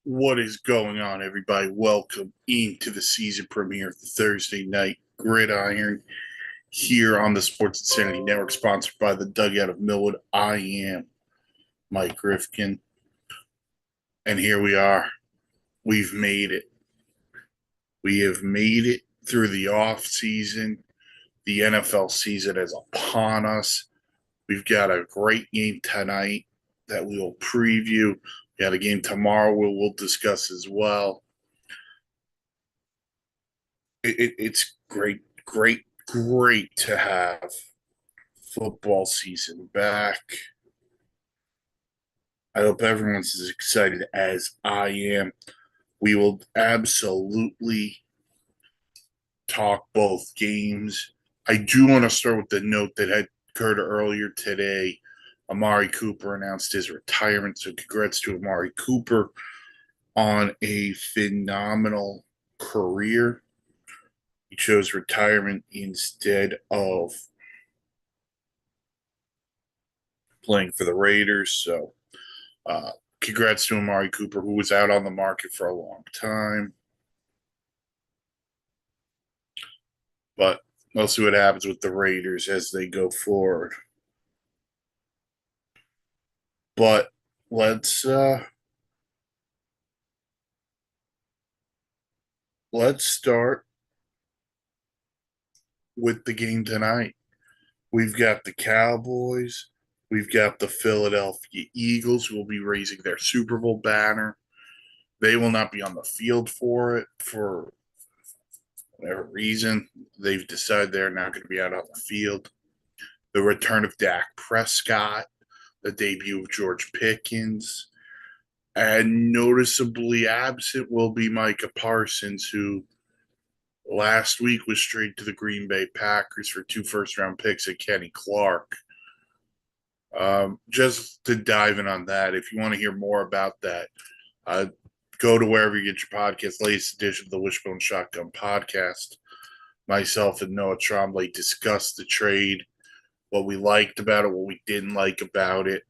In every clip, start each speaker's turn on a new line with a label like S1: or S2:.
S1: What is going on, everybody? Welcome into the season premiere of the Thursday night Gridiron here on the Sports Insanity Network, sponsored by the Dugout of Millwood. I am Mike Rifkin, and here we are. We've made it. We have made it through the off season. The NFL season is upon us. We've got a great game tonight that we will preview. We got a game tomorrow we'll discuss as well. It's great to have football season back. I hope everyone's as excited as I am. We will absolutely talk both games. I do want to start with the note that had occurred earlier today. Amari Cooper announced his retirement, so congrats to Amari Cooper on a phenomenal career. He chose retirement instead of playing for the Raiders. So, uh, congrats to Amari Cooper, who was out on the market for a long time. But we'll see what happens with the Raiders as they go forward. But let's let's start with the game tonight. We've got the Cowboys. We've got the Philadelphia Eagles, who will be raising their Super Bowl banner. They will not be on the field for it for whatever reason. They've decided they're not going to be out on the field. The return of Dak Prescott, the debut of George Pickens, and noticeably absent will be Micah Parsons, who last week was traded to the Green Bay Packers for 2 first-round picks and Kenny Clark. Just to dive in on that, if you want to hear more about that, uh, go to wherever you get your podcast. Latest edition of the Wishbone Shotgun podcast. Myself and Noah Trombley discussed the trade, what we liked about it, what we didn't like about it.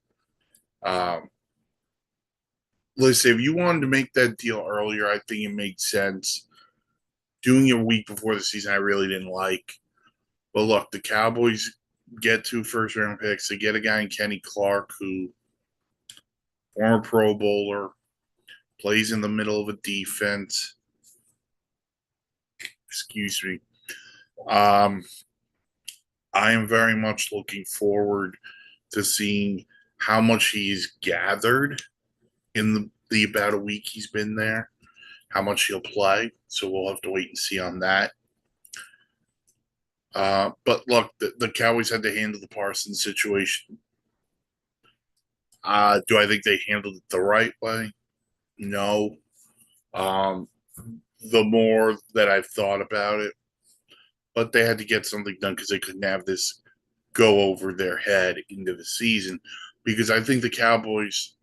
S1: Um, Listen, if you wanted to make that deal earlier, I think it made sense. Doing it a week before the season, I really didn't like. But look, the Cowboys get 2 first-round picks. They get a guy in Kenny Clark, who former Pro Bowler, plays in the middle of a defense. Excuse me. Um, I am very much looking forward to seeing how much he's gathered in the about a week he's been there, how much he'll play. So we'll have to wait and see on that. But look, the Cowboys had to handle the Parsons situation. Do I think they handled it the right way? No. Um, the more that I've thought about it, but they had to get something done because they couldn't have this go over their head into the season. Because I think the Cowboys,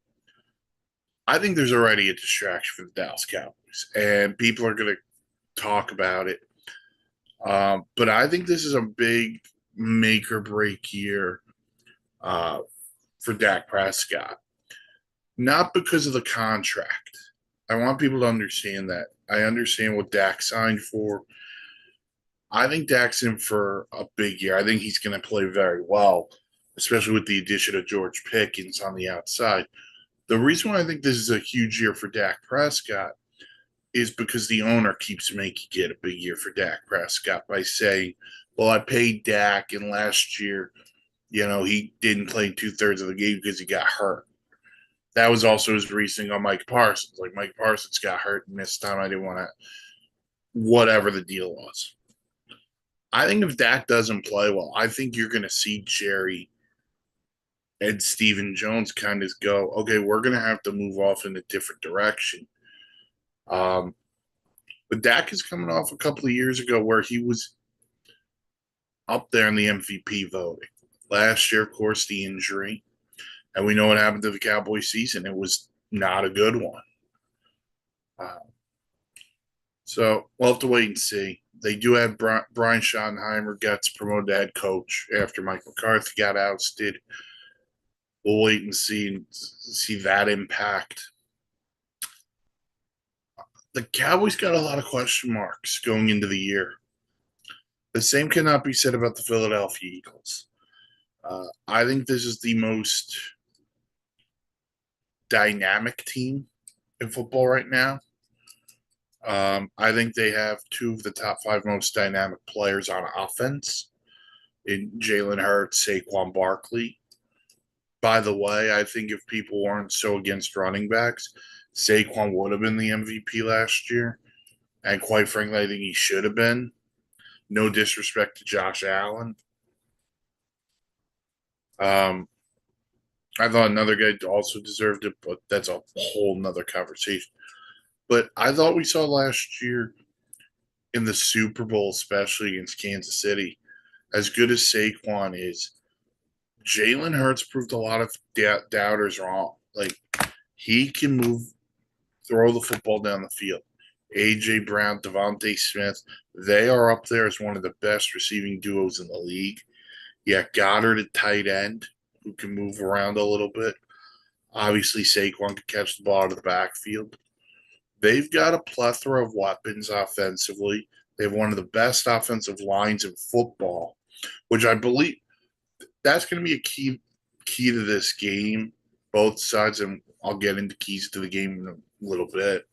S1: I think there's already a distraction for the Dallas Cowboys, and people are going to talk about it. But I think this is a big make or break year uh, for Dak Prescott. Not because of the contract. I want people to understand that. I understand what Dak signed for. I think Dak's in for a big year. I think he's going to play very well, especially with the addition of George Pickens on the outside. The reason why I think this is a huge year for Dak Prescott is because the owner keeps making it a big year for Dak Prescott by saying, well, I paid Dak, and last year, he didn't play 2/3 of the game because he got hurt. That was also his reasoning on Mike Parsons. Like, Mike Parsons got hurt and missed time. I didn't want to, whatever the deal was. I think if Dak doesn't play well, I think you're going to see Jerry and Stephen Jones kind of go, okay, we're going to have to move off in a different direction. Um, but Dak is coming off a couple of years ago where he was up there in the MVP voting. Last year, of course, the injury. And we know what happened to the Cowboys season. It was not a good one. Uh, so we'll have to wait and see. They do have Brian Schottenheimer gets promoted to head coach after Mike McCarthy got ousted. We'll wait and see that impact. The Cowboys got a lot of question marks going into the year. The same cannot be said about the Philadelphia Eagles. I think this is the most dynamic team in football right now. I think they have two of the top five most dynamic players on offense in Jalen Hurts, Saquon Barkley. By the way, I think if people weren't so against running backs, Saquon would have been the MVP last year. And quite frankly, I think he should have been. No disrespect to Josh Allen. Um, I thought another guy also deserved it, but that's a whole nother conversation. But I thought we saw last year in the Super Bowl, especially against Kansas City, as good as Saquon is, Jalen Hurts proved a lot of doubters wrong. Like, he can throw the football down the field. A.J. Brown, Devontae Smith, they are up there as one of the best receiving duos in the league. Yeah, Goddard at tight end, who can move around a little bit. Obviously, Saquon can catch the ball out of the backfield. They've got a plethora of weapons offensively. They have one of the best offensive lines in football, which I believe that's going to be a key to this game. Both sides, and I'll get into keys to the game in a little bit.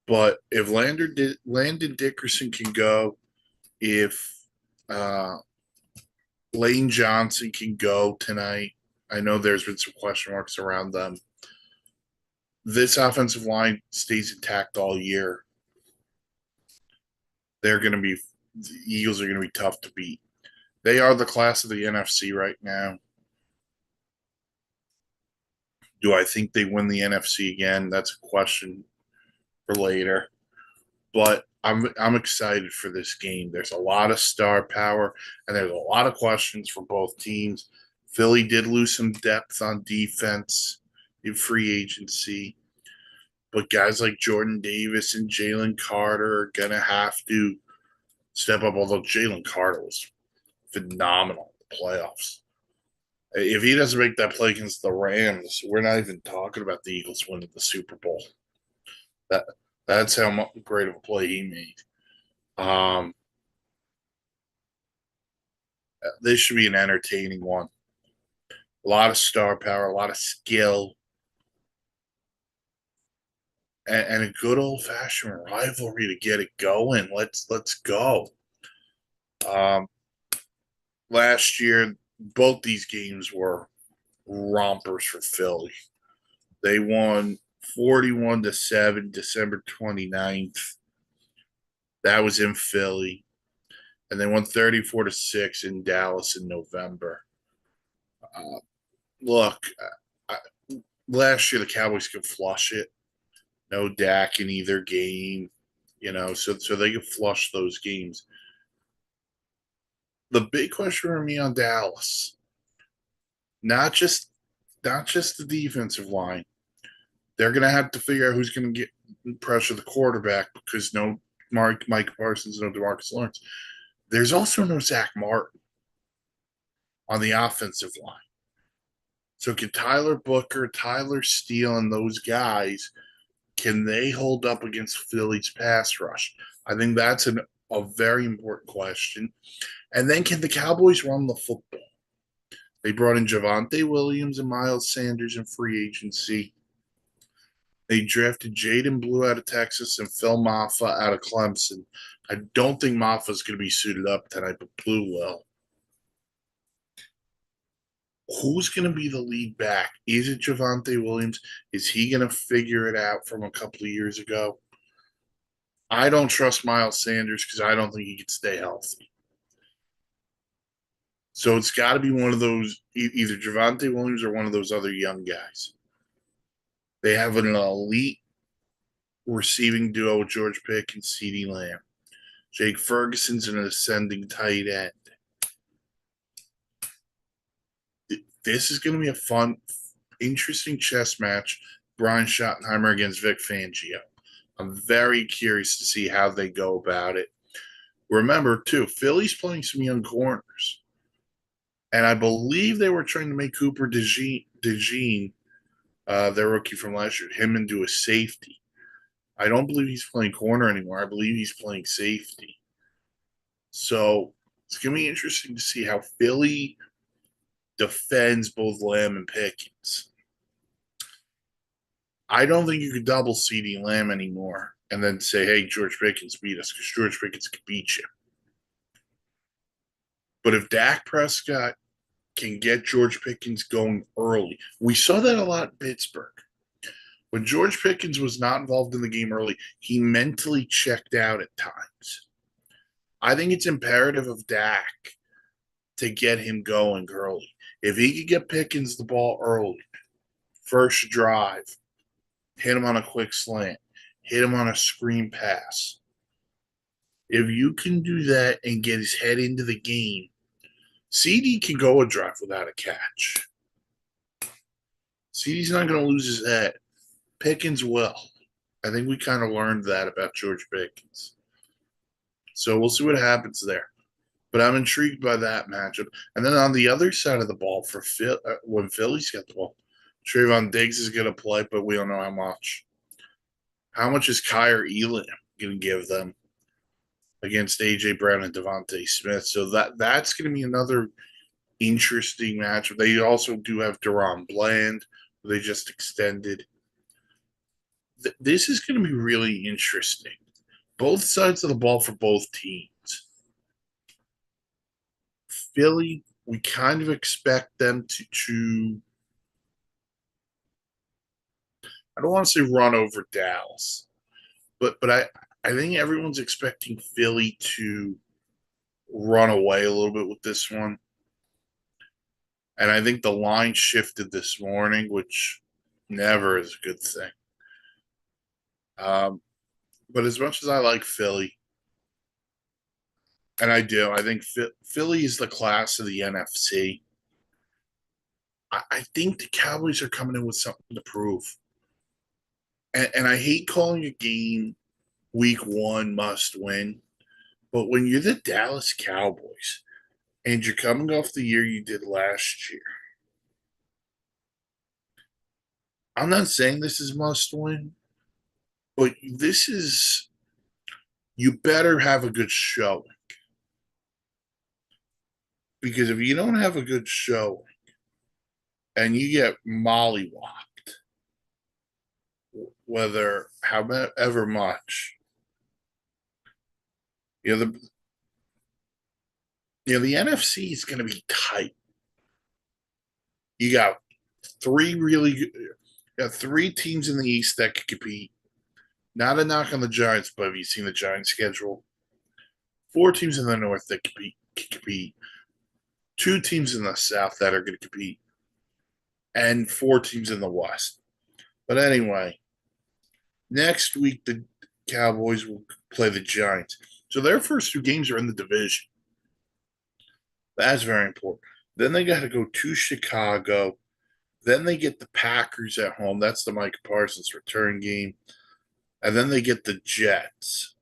S1: But if Landon Dickerson can go, if Lane Johnson can go tonight, I know there's been some question marks around them. This offensive line stays intact all year. The Eagles are going to be tough to beat. They are the class of the NFC right now. Do I think they win the NFC again? That's a question for later. But I'm excited for this game. There's a lot of star power, and there's a lot of questions for both teams. Philly did lose some depth on defense in free agency, but guys like Jordan Davis and Jalen Carter are gonna have to step up. Although Jalen Carter was phenomenal in the playoffs. If he doesn't make that play against the Rams, we're not even talking about the Eagles winning the Super Bowl. That that's how great of a play he made. Um, this should be an entertaining one. A lot of star power, a lot of skill, and a good old fashioned rivalry to get it going. Let's go. Um, last year, both these games were rompers for Philly. They won 41-7, December 29th. That was in Philly. And they won 34-6 in Dallas in November. Uh, look, I, last year the Cowboys could flush it. No Dak in either game, so they could flush those games. The big question for me on Dallas, not just the defensive line. They're going to have to figure out who's going to get pressure the quarterback because no Mike Parsons, no DeMarcus Lawrence. There's also no Zach Martin on the offensive line. So can Tyler Booker, Tyler Steele, and those guys, can they hold up against Philly's pass rush? I think that's a very important question. And then can the Cowboys run the football? They brought in Javonte Williams and Miles Sanders in free agency. They drafted Jaden Blue out of Texas and Phil Maffa out of Clemson. I don't think Maffa's going to be suited up tonight, but Blue will. Who's going to be the lead back? Is it Javonte Williams? Is he going to figure it out from a couple of years ago? I don't trust Miles Sanders because I don't think he can stay healthy. So it's got to be one of those, either Javonte Williams or one of those other young guys. They have an elite receiving duo with George Pickens and CeeDee Lamb. Jake Ferguson's an ascending tight end. This is going to be a fun, interesting chess match. Brian Schottenheimer against Vic Fangio. I'm very curious to see how they go about it. Remember, too, Philly's playing some young corners. And I believe they were trying to make Cooper DeJean, their rookie from last year, him into a safety. I don't believe he's playing corner anymore. I believe he's playing safety. So it's going to be interesting to see how Philly defends both Lamb and Pickens. I don't think you could double CeeDee Lamb anymore and then say, hey, George Pickens beat us, because George Pickens could beat you. But if Dak Prescott can get George Pickens going early, we saw that a lot in Pittsburgh. When George Pickens was not involved in the game early, he mentally checked out at times. I think it's imperative of Dak to get him going early. If he could get Pickens the ball early, first drive, hit him on a quick slant, hit him on a screen pass. If you can do that and get his head into the game, CD can go a drive without a catch. CD's not going to lose his head. Pickens will. I think we kind of learned that about George Pickens. So we'll see what happens there. But I'm intrigued by that matchup. And then on the other side of the ball, for when Philly's got the ball, Trayvon Diggs is going to play, but we don't know how much. How much is Kyer Elam going to give them against A.J. Brown and Devontae Smith? So that's going to be another interesting matchup. They also do have Deron Bland, who they just extended. This is going to be really interesting. Both sides of the ball for both teams. Philly, we kind of expect them to I don't want to say run over Dallas, but I think everyone's expecting Philly to run away a little bit with this one. And I think the line shifted this morning, which never is a good thing. But as much as I like Philly, and I do, I think Philly is the class of the NFC. I think the Cowboys are coming in with something to prove. And I hate calling a game week one must win, but when you're the Dallas Cowboys and you're coming off the year you did last year, I'm not saying this is must win, but this is, you better have a good show. Because if you don't have a good show and you get mollywopped, whether however much, the NFC is going to be tight. You got three teams in the East that could compete. Not a knock on the Giants, but have you seen the Giants schedule? 4 teams in the North that can compete. 2 teams in the South that are going to compete. And 4 teams in the West. But anyway, next week the Cowboys will play the Giants. So their first 2 games are in the division. That's very important. Then they got to go to Chicago. Then they get the Packers at home. That's the Micah Parsons return game. And then they get the Jets.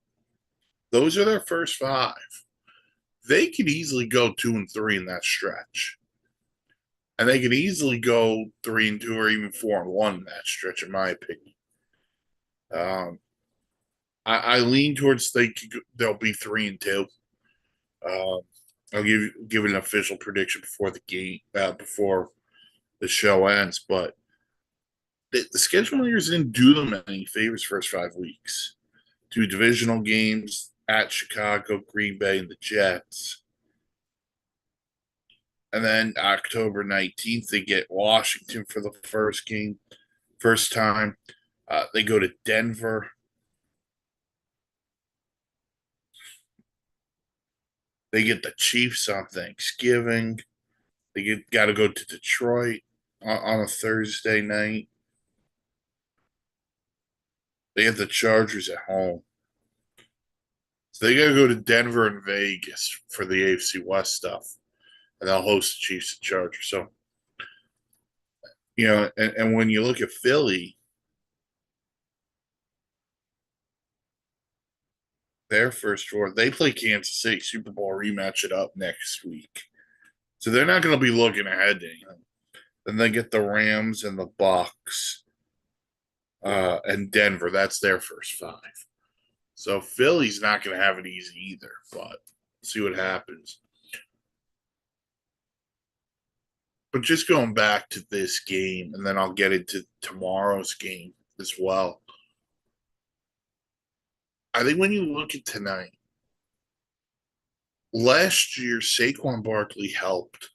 S1: Those are their first 5. They could easily go 2-3 in that stretch. And they could easily go 3-2 or even 4-1 in that stretch, in my opinion. I lean towards they'll be 3-2. I'll give an official prediction before the game, before the show ends. But the schedule leaders didn't do them any favors first 5 weeks. 2 divisional games at Chicago, Green Bay, and the Jets. And then October 19th, they get Washington for the first time. They go to Denver. They get the Chiefs on Thanksgiving. They got to go to Detroit on a Thursday night. They have the Chargers at home. So they got to go to Denver and Vegas for the AFC West stuff. And they'll host the Chiefs and Chargers. So, and when you look at Philly, their first 4, they play Kansas City, Super Bowl rematch it up next week. So they're not going to be looking ahead to anything. Then they get the Rams and the Bucks. and Denver. That's their first five. So Philly's not going to have it easy either, but see what happens. But just going back to this game, and then I'll get into tomorrow's game as well. I think when you look at tonight, last year Saquon Barkley helped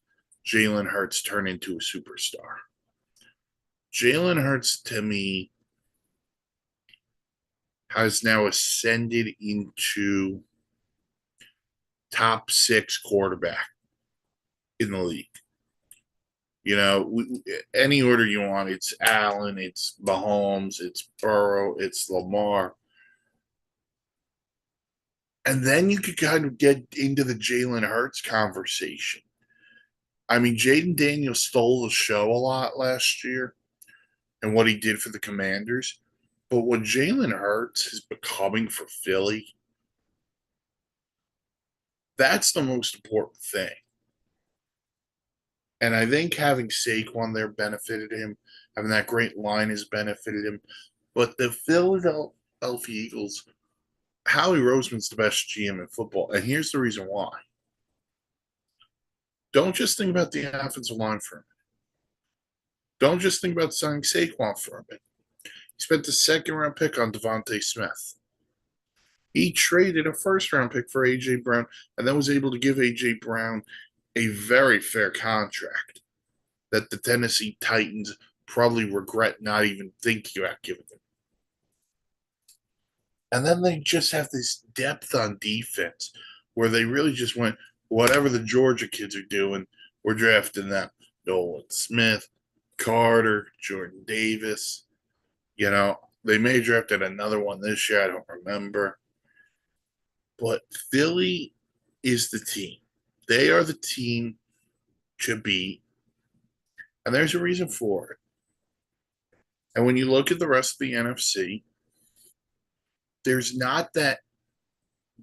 S1: Jalen Hurts turn into a superstar. Jalen Hurts, to me, has now ascended into top 6 quarterback in the league. Any order you want. It's Allen, it's Mahomes, it's Burrow, it's Lamar. And then you could kind of get into the Jalen Hurts conversation. I mean, Jaden Daniels stole the show a lot last year and what he did for the Commanders. But what Jalen Hurts is becoming for Philly, that's the most important thing. And I think having Saquon there benefited him. Having that great line has benefited him. But the Philadelphia Eagles, Howie Roseman's the best GM in football. And here's the reason why. Don't just think about the offensive line for a minute. Don't just think about signing Saquon for a minute. He spent the second-round pick on Devontae Smith. He traded a first-round pick for A.J. Brown and then was able to give A.J. Brown a very fair contract that the Tennessee Titans probably regret not even thinking about giving them. And then they just have this depth on defense where they really just went, whatever the Georgia kids are doing, we're drafting them. Nolan Smith, Carter, Jordan Davis. They may have drafted another one this year. I don't remember. But Philly is the team. They are the team to beat. And there's a reason for it. And when you look at the rest of the NFC, there's not that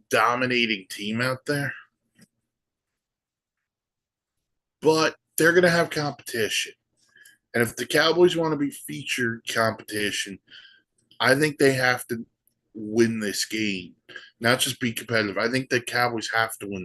S1: dominating team out there. But they're going to have competition. And if the Cowboys want to be featured competition, I think they have to win this game, not just be competitive. I think the Cowboys have to win.